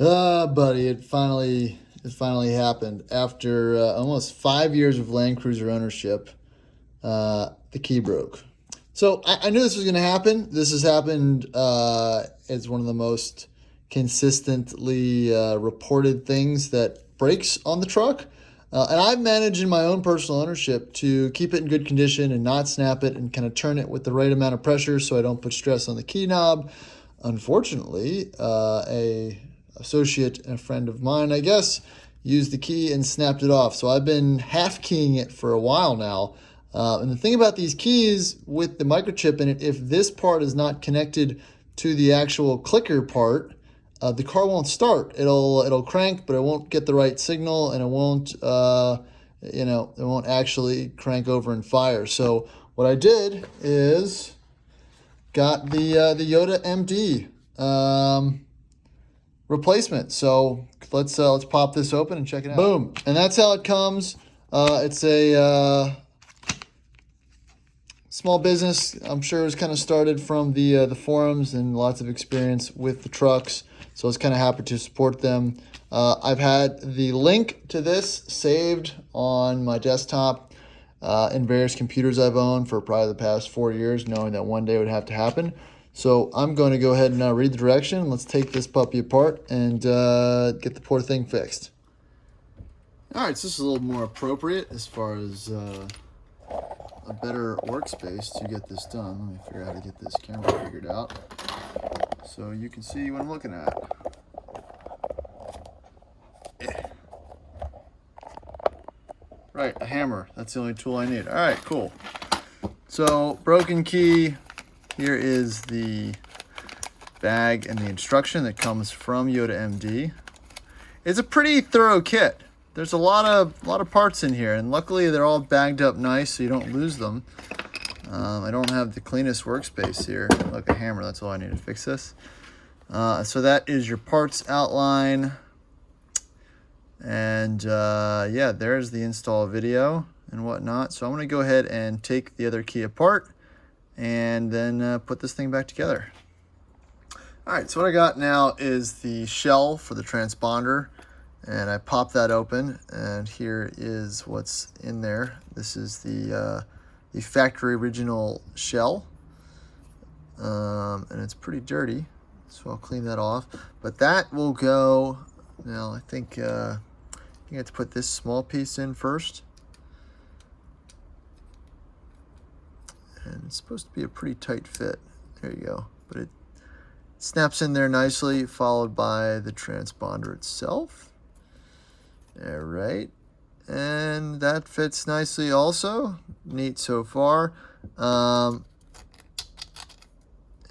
Ah, buddy, it finally happened. After almost 5 years of Land Cruiser ownership, the key broke. So I knew this was going to happen. This has happened as one of the most consistently reported things that breaks on the truck. And I've managed in my own personal ownership to keep it in good condition and not snap it and kind of turn it with the right amount of pressure so I don't put stress on the key knob. Unfortunately, a associate and a friend of mine, I guess, used the key and snapped it off. So I've been half keying it for a while now. And the thing about these keys with the microchip in it, if this part is not connected to the actual clicker part, the car won't start. It'll crank, but it won't get the right signal, and it won't it won't actually crank over and fire. So what I did is got the YotaMD replacement. So let's pop this open and check it out. Boom, and that's how it comes. It's a small business. I'm sure it was kind of started from the forums and lots of experience with the trucks. So I was kind of happy to support them. I've had the link to this saved on my desktop in various computers I've owned for probably the past 4 years, knowing that one day it would have to happen. So I'm going to go ahead and read the direction. Let's take this puppy apart and get the poor thing fixed. All right, so this is a little more appropriate as far as a better workspace to get this done. Let me figure out how to get this camera figured out so you can see what I'm looking at. Right, a hammer. That's the only tool I need. All right, cool. So, broken key. Here is the bag and the instruction that comes from YotaMD. It's a pretty thorough kit. There's a lot of parts in here, and luckily they're all bagged up nice so you don't lose them. I don't have the cleanest workspace here. Look, a hammer, that's all I need to fix this. So that is your parts outline. And yeah, there's the install video and whatnot. So I'm gonna go ahead and take the other key apart and then put this thing back together. All right, so what I got now is the shell for the transponder, and I pop that open, and here is what's in there. This is the factory original shell, and it's pretty dirty, so I'll clean that off. But that will go. Now I think you have to put this small piece in first, and it's supposed to be a pretty tight fit. There you go, but it snaps in there nicely, followed by the transponder itself. All right, and that fits nicely also. Neat so far.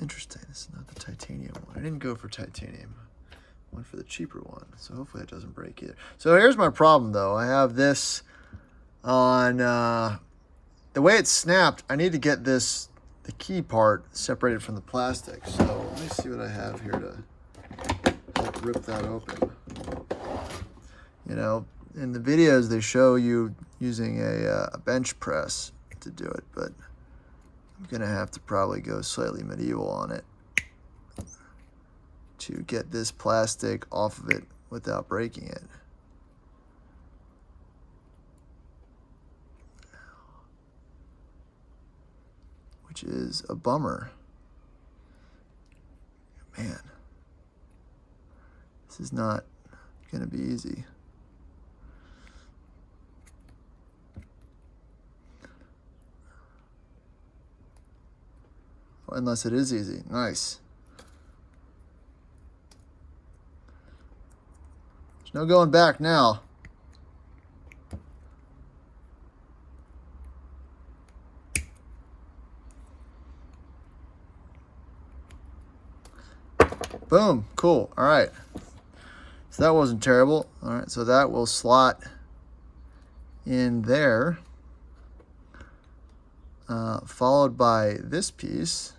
Interesting, this is not the titanium one. I didn't go for titanium. I went for the cheaper one, so hopefully it doesn't break either. So here's my problem though. I have this on, the way it's snapped, I need to get the key part separated from the plastic. So let me see what I have here to help rip that open. You know, in the videos they show you using a bench press to do it, but I'm gonna have to probably go slightly medieval on it to get this plastic off of it without breaking it. Which is a bummer. Man, this is not gonna be easy. Unless it is easy. Nice. There's no going back now. Boom, cool. All right. So that wasn't terrible. All right, so that will slot in there, followed by this piece.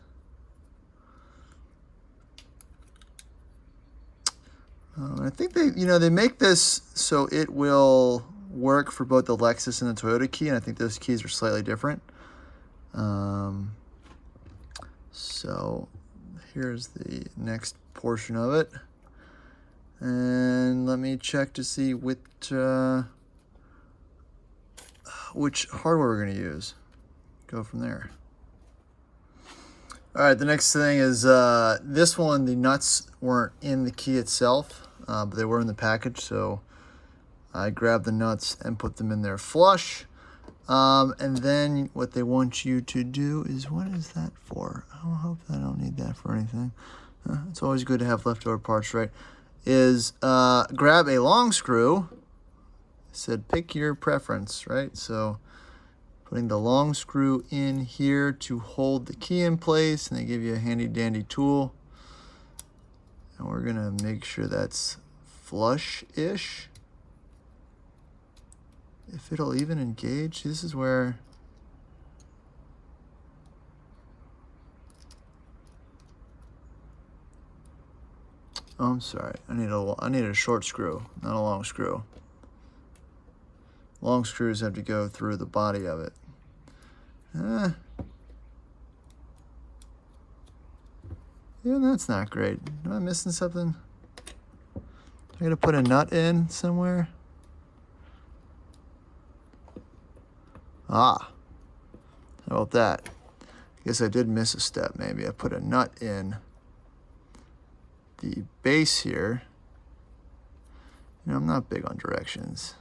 I think they make this so it will work for both the Lexus and the Toyota key, and I think those keys are slightly different. So here's the next portion of it. And let me check to see which hardware we're going to use. Go from there. All right, the next thing is this one, the nuts weren't in the key itself, but they were in the package, so I grabbed the nuts and put them in there flush. And then what they want you to do is, what is that for? I hope I don't need that for anything. It's always good to have leftover parts, right? Is grab a long screw. It said pick your preference, right? So putting the long screw in here to hold the key in place, and they give you a handy dandy tool. And we're gonna make sure that's flush-ish. If it'll even engage, this is where oh, I'm sorry. I need a short screw, not a long screw. Long screws have to go through the body of it. Yeah, that's not great. Am I missing something? I gotta put a nut in somewhere. Ah, how about that? I guess I did miss a step. Maybe I put a nut in the base here. I'm not big on directions.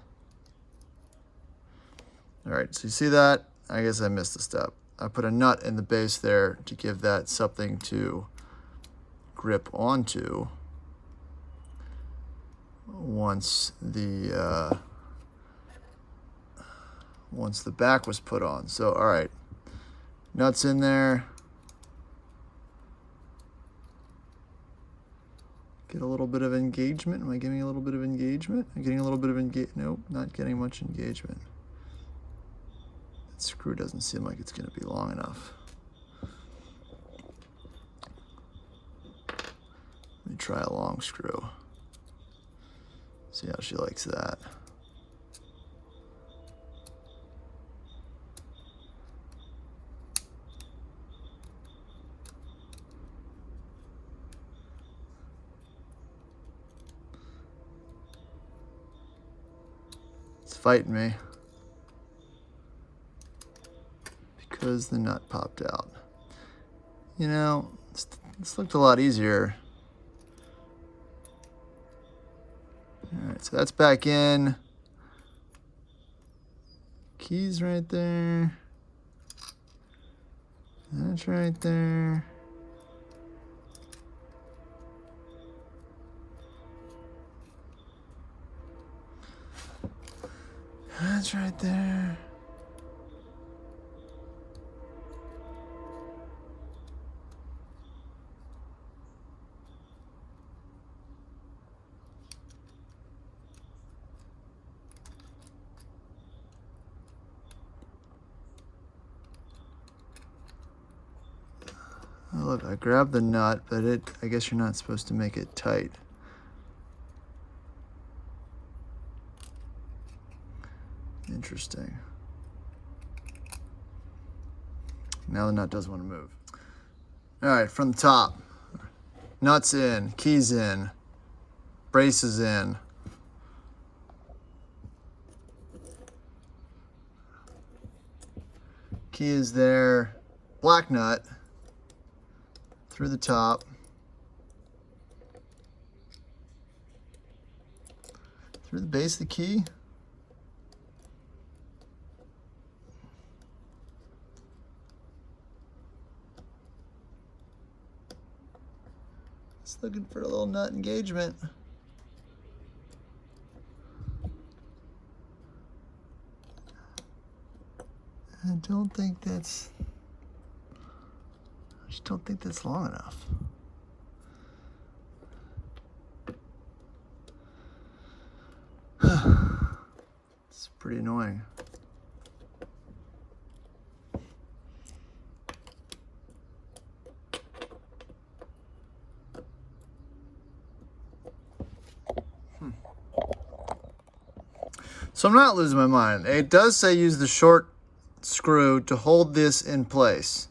All right, so you see that? I guess I missed a step. I put a nut in the base there to give that something to grip onto once the back was put on. So, all right, nuts in there. Get a little bit of engagement. Am I getting a little bit of engagement? I'm getting a little bit of engagement. Nope, not getting much engagement. That screw doesn't seem like it's going to be long enough. Let me try a long screw. See how she likes that. It's fighting me because the nut popped out. This looked a lot easier. All right, so that's back in. Keys right there. That's right there. That's right there. Oh, look, I grabbed the nut, but I guess you're not supposed to make it tight. Interesting. Now the nut does want to move. All right, from the top. Nuts in, keys in, braces in. Key is there. Black nut through the top. Through the base of the key. Just looking for a little nut engagement. I just don't think that's long enough. It's pretty annoying. So I'm not losing my mind. It does say use the short screw to hold this in place.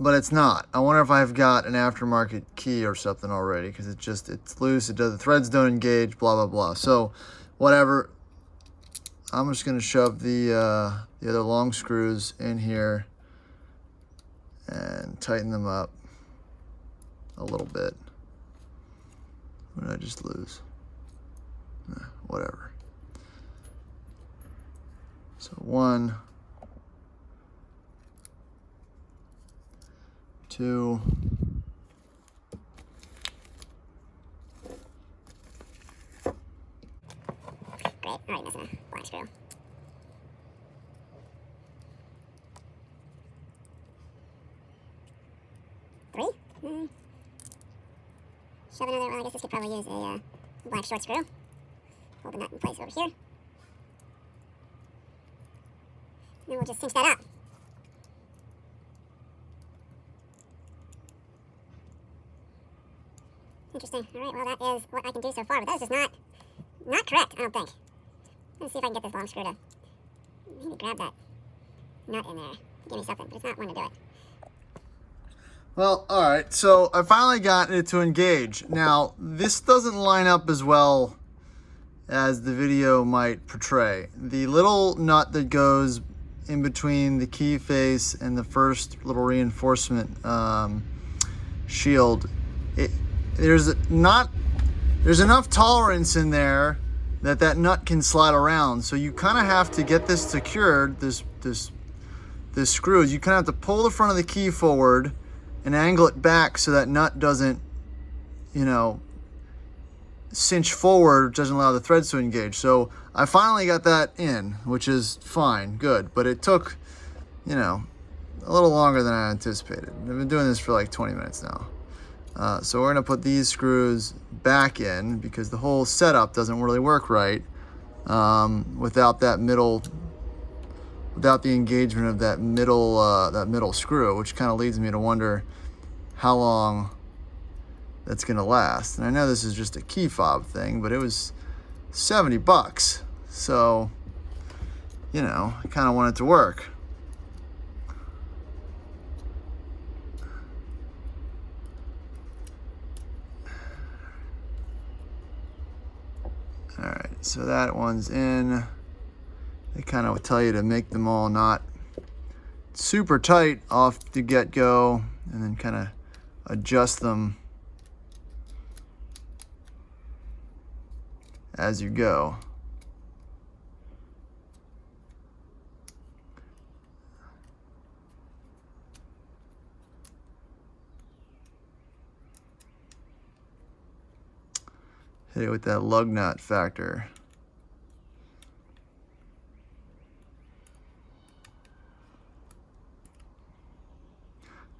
but it's not. I wonder if I've got an aftermarket key or something already, because it's loose, the threads don't engage, blah, blah, blah. So whatever, I'm just gonna shove the other long screws in here and tighten them up a little bit. What did I just lose? Whatever. So 1, 2, great, already missing a black screw. 3. Shove another, well, I guess this could probably use a black short screw. Hold the nut in place over here. And we'll just cinch that up. Interesting. Alright, well that is what I can do so far, but that is just not correct, I don't think. Let's see if I can get this long screw to maybe grab that nut in there. Give me something, but it's not one to do it. Well, all right, so I finally got it to engage. Now, this doesn't line up as well as the video might portray. The little nut that goes in between the key face and the first little reinforcement shield, there's enough tolerance in there that nut can slide around. So you kind of have to get this secured, this screws. You kind of have to pull the front of the key forward and angle it back so that nut doesn't, you know, cinch forward, which doesn't allow the threads to engage. So I finally got that in, which is fine, good. But it took, you know, a little longer than I anticipated. I've been doing this for like 20 minutes now. So we're gonna put these screws back in because the whole setup doesn't really work right without that middle, without the engagement of that middle screw, which kind of leads me to wonder how long that's gonna last. And I know this is just a key fob thing, but it was 70 bucks. So, you know, I kind of want it to work. All right, so that one's in. They kind of tell you to make them all not super tight off the get-go, and then kind of adjust them as you go. Hit it with that lug nut factor.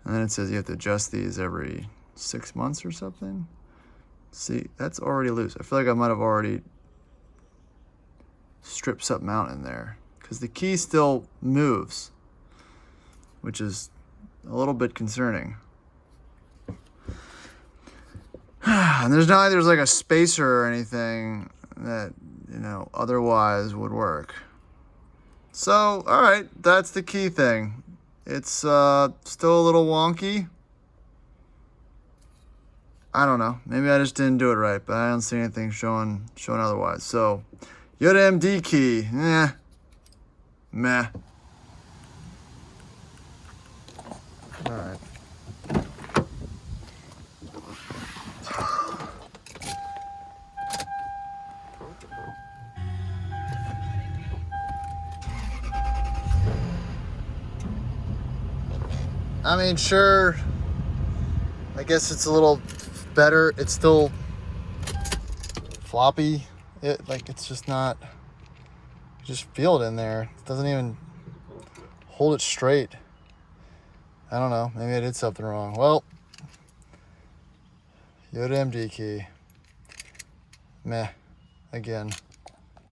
And then it says you have to adjust these every 6 months or something. See, that's already loose. I feel like I might have already stripped something out in there because the key still moves, which is a little bit concerning. And there's like a spacer or anything that, you know, otherwise would work. So, all right, that's the key thing. It's still a little wonky. I don't know. Maybe I just didn't do it right, but I don't see anything showing otherwise. So, YotaMD key, meh. All right. I mean, sure, I guess it's a little better. It's still floppy. It's just not, you just feel it in there. It doesn't even hold it straight. I don't know, maybe I did something wrong. Well, YotaMD key, meh, again.